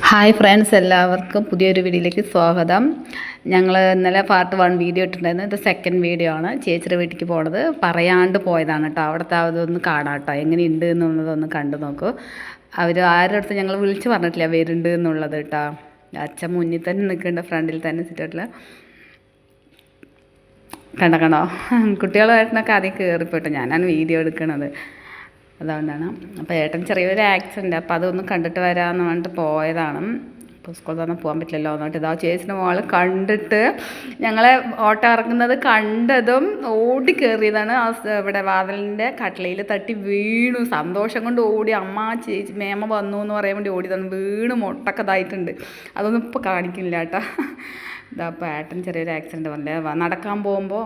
Hi friends, എല്ലാവർക്കും പുതിയൊരു വീഡിയോയിലേക്ക് സ്വാഗതം. ഞങ്ങൾ ഇന്നലെ പാർട്ട് 1 വീഡിയോ ഇട്ടിട്ടുണ്ടായിരുന്നു. ഇത് സെക്കൻഡ് വീഡിയോ ആണ്. ചേച്ചിയുടെ വീട്ടിലേക്ക് പോണത് പറയാണ്ട് പോയതാണ് കേട്ടോ. അവിടുത്തെ അതൊന്ന് കാണാം കേട്ടോ, എങ്ങനെയുണ്ട് എന്നുള്ളതൊന്ന് കണ്ടു നോക്കൂ. അവർ ആരുടെ അടുത്ത് ഞങ്ങൾ വിളിച്ച് പറഞ്ഞിട്ടില്ല വരുന്നുണ്ട് എന്നുള്ളത് കേട്ടോ. അച്ഛൻ മുന്നിൽ തന്നെ നിൽക്കേണ്ട, ഫ്രണ്ടിൽ തന്നെ സിറ്റൗട്ടിൽ കണ്ടോ. കുട്ടികളുമായിട്ടൊക്കെ ആദ്യം കയറിപ്പോട്ടെ, ഞാനാണ് വീഡിയോ എടുക്കണത്, അതുകൊണ്ടാണ്. അപ്പോൾ ഏട്ടൻ ചെറിയൊരു ആക്സിഡൻറ്റ്, അപ്പോൾ അതൊന്ന് കണ്ടിട്ട് വരാമെന്ന് പറഞ്ഞിട്ട് പോയതാണ്. ഇപ്പോൾ സ്കൂളിൽ തന്നെ പോകാൻ പറ്റില്ലല്ലോ എന്നിട്ട് ഇതാ ചേച്ചിൻ്റെ മോൾ കണ്ടിട്ട് ഞങ്ങളെ ഓട്ടം ഇറങ്ങുന്നത് കണ്ടതും ഓടി കയറിയതാണ്. ഇവിടെ വാതിലിൻ്റെ കട്ടിലയിൽ തട്ടി വീണു. സന്തോഷം കൊണ്ട് ഓടി അമ്മ ചേച്ചി മേമ വന്നു എന്ന് പറയാൻ വേണ്ടി ഓടിയതാണ്. വീണ് മൊട്ടൊക്കെ ഇതായിട്ടുണ്ട്. അതൊന്നും ഇപ്പോൾ കാണിക്കില്ല കേട്ടോ. ഇതാ അപ്പോൾ ഏട്ടൻ ചെറിയൊരു ആക്സിഡൻറ്റ് വന്നില്ല, നടക്കാൻ പോകുമ്പോൾ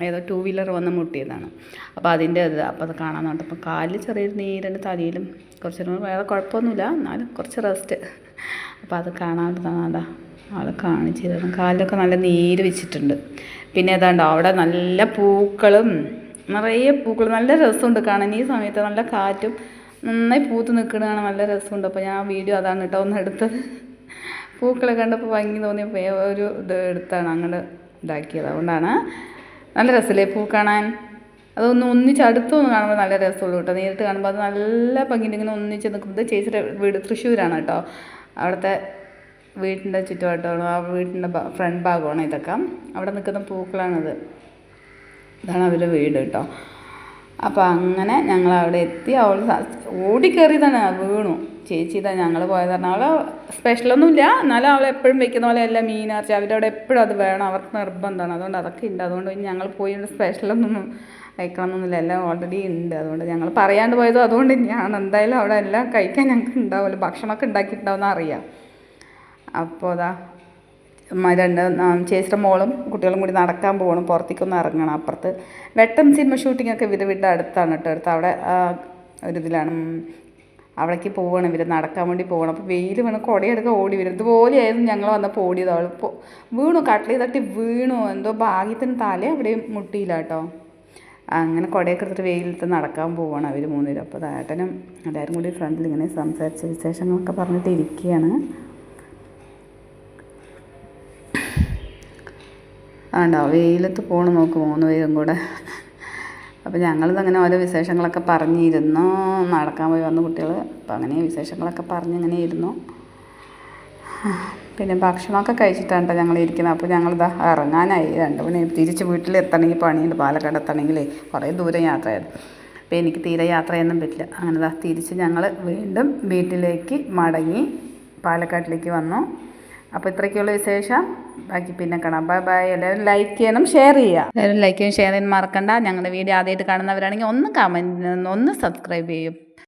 ഏതോ 2 വീലർ വന്ന് മുട്ടിയതാണ്. അപ്പോൾ അതിൻ്റെ ഇത് അപ്പോൾ അത് കാണാൻ നോട്ടപ്പോൾ കാലിൽ ചെറിയൊരു നീരുണ്ട്, തലയിലും കുറച്ച് വേറെ കുഴപ്പമൊന്നുമില്ല, എന്നാലും കുറച്ച് റെസ്റ്റ്. അപ്പോൾ അത് കാണാതെ ആൾ കാണിച്ചു തരണം. കാലിലൊക്കെ നല്ല നീര് വെച്ചിട്ടുണ്ട്. പിന്നെ ഏതാണ്ടോ അവിടെ നല്ല പൂക്കളും, നിറയെ പൂക്കൾ, നല്ല രസമുണ്ട് കാണാൻ. ഈ സമയത്ത് നല്ല കാറ്റും നന്നായി പൂത്ത് നിൽക്കുന്നതാണ്, നല്ല രസമുണ്ട്. അപ്പോൾ ഞാൻ വീഡിയോ അതാണ് കേട്ടോ ഒന്ന് എടുത്തത്. പൂക്കളെ കണ്ടപ്പോൾ ഭംഗി തോന്നിയപ്പോൾ ഒരു ഇത് എടുത്താണ് അങ്ങോട്ട് ഇതാക്കിയത്. അതുകൊണ്ടാണ് നല്ല രസമല്ലേ പൂ കാണാൻ. അതൊന്ന് ഒന്നിച്ച് അടുത്തൊന്ന് കാണുമ്പോൾ നല്ല രസമുള്ളൂ കേട്ടോ. നേരിട്ട് കാണുമ്പോൾ അത് നല്ല ഭംഗിയുണ്ട്. ഇങ്ങനെ ഒന്നിച്ച് നിൽക്കുന്നത്. ചേച്ചിയുടെ വീട് തൃശ്ശൂരാണ് കേട്ടോ. അവിടുത്തെ വീട്ടിൻ്റെ ചുറ്റുവട്ടമാണ്, ആ വീട്ടിൻ്റെ ഫ്രണ്ട് ഭാഗമാണ് ഇതൊക്കെ. അവിടെ നിൽക്കുന്ന പൂക്കളാണിത്. ഇതാണ് അവരുടെ വീട് കേട്ടോ. അപ്പോൾ അങ്ങനെ ഞങ്ങൾ അവിടെ എത്തി. അവൾ ഓടിക്കയറിയതാണ്, വീണു. ചേച്ചി ഇതാ ഞങ്ങൾ പോയത് പറഞ്ഞാൽ അവൾ സ്പെഷ്യലൊന്നുമില്ല, എന്നാലും അവൾ എപ്പോഴും വെക്കുന്ന പോലെ എല്ലാം മീനാർച്ച അവരുടെ അവിടെ എപ്പോഴും അത് വേണം, അവർക്ക് നിർബന്ധമാണ്. അതുകൊണ്ട് അതൊക്കെ ഉണ്ട്. അതുകൊണ്ട് ഞങ്ങൾ പോയി സ്പെഷ്യലൊന്നും കഴിക്കണമെന്നൊന്നുമില്ല, എല്ലാം ഓൾറെഡി ഉണ്ട്. അതുകൊണ്ട് ഞങ്ങൾ പറയാണ്ട് പോയതും അതുകൊണ്ട് തന്നെയാണ്. എന്തായാലും അവിടെ എല്ലാം കഴിക്കാൻ ഞങ്ങൾക്ക് ഉണ്ടാവുമല്ലോ, ഭക്ഷണമൊക്കെ ഉണ്ടാക്കിയിട്ടുണ്ടാവുമെന്ന് അറിയാം. അപ്പോൾ അതാ ചേച്ചിയുടെ മോളും കുട്ടികളും കൂടി നടക്കാൻ പോകണം, പുറത്തേക്കൊന്ന് ഇറങ്ങണം. അപ്പുറത്ത് വെട്ടം സിനിമ ഷൂട്ടിങ്ങൊക്കെ വീടിൻ്റെ അടുത്താണ് കേട്ടോ. അടുത്ത് അവിടെ ഒരിതിലാണ്, അവിടേക്ക് പോവുകയാണ് ഇവർ, നടക്കാൻ വേണ്ടി പോകണം. അപ്പോൾ വെയിൽ വീണ് കുടയെടുക്കാൻ ഓടി വരും. ഇതുപോലെയായിരുന്നു ഞങ്ങൾ വന്നപ്പോൾ ഓടിയത്. അവൾ വീണു, കട്ടിലി തട്ടി വീണു. എന്തോ ഭാഗ്യത്തിന് തല എവിടെയും മുട്ടിയില്ല കേട്ടോ. അങ്ങനെ കുടയൊക്കെ എടുത്തിട്ട് വെയിലത്ത് നടക്കാൻ പോവുകയാണ് അവർ 3 പേരും. അപ്പോൾ ഏട്ടനും എല്ലാവരും കൂടി ഫ്രണ്ടിൽ ഇങ്ങനെ സംസാരിച്ച വിശേഷങ്ങളൊക്കെ പറഞ്ഞിട്ട് ഇരിക്കുകയാണ്. ആണ്ടോ വെയിലത്ത് പോകണം നോക്ക് 3 പേരും കൂടെ. അപ്പോൾ ഞങ്ങളിതങ്ങനെ ഓരോ വിശേഷങ്ങളൊക്കെ പറഞ്ഞിരുന്നു. നടക്കാൻ പോയി വന്ന കുട്ടികൾ. അപ്പോൾ അങ്ങനെ വിശേഷങ്ങളൊക്കെ പറഞ്ഞ് ഇങ്ങനെ ഇരുന്നു. പിന്നെ ഭക്ഷണമൊക്കെ കഴിച്ചിട്ടാണ് കേട്ടോ ഞങ്ങൾ ഇരിക്കുന്നത്. അപ്പോൾ ഞങ്ങളിതാ ഇറങ്ങാനായി. 2 മണി തിരിച്ച് വീട്ടിലെത്തണമെങ്കിൽ പണിയുണ്ട്. പാലക്കാട് എത്തണമെങ്കിൽ കുറേ ദൂരം യാത്രയായിരുന്നു. അപ്പോൾ എനിക്ക് തീരെ യാത്ര ചെയ്യാനൊന്നും പറ്റില്ല. അങ്ങനെ തിരിച്ച് ഞങ്ങൾ വീണ്ടും വീട്ടിലേക്ക് മടങ്ങി പാലക്കാട്ടിലേക്ക് വന്നു. അപ്പോൾ ഇത്രയ്ക്കുള്ള വിശേഷം. ബാക്കി പിന്നെ കാണാം. Bye bye. എല്ലാവരും ലൈക്ക് ചെയ്യണം, ഷെയർ ചെയ്യുക. എല്ലാവരും ലൈക്ക് ചെയ്യണം, ഷെയർ ചെയ്യാൻ മറക്കണ്ട. ഞങ്ങളുടെ വീഡിയോ ആദ്യമായിട്ട് കാണുന്നവരാണെങ്കിൽ ഒന്ന് കമൻറ്റ്, ഒന്ന് സബ്സ്ക്രൈബ് ചെയ്യും.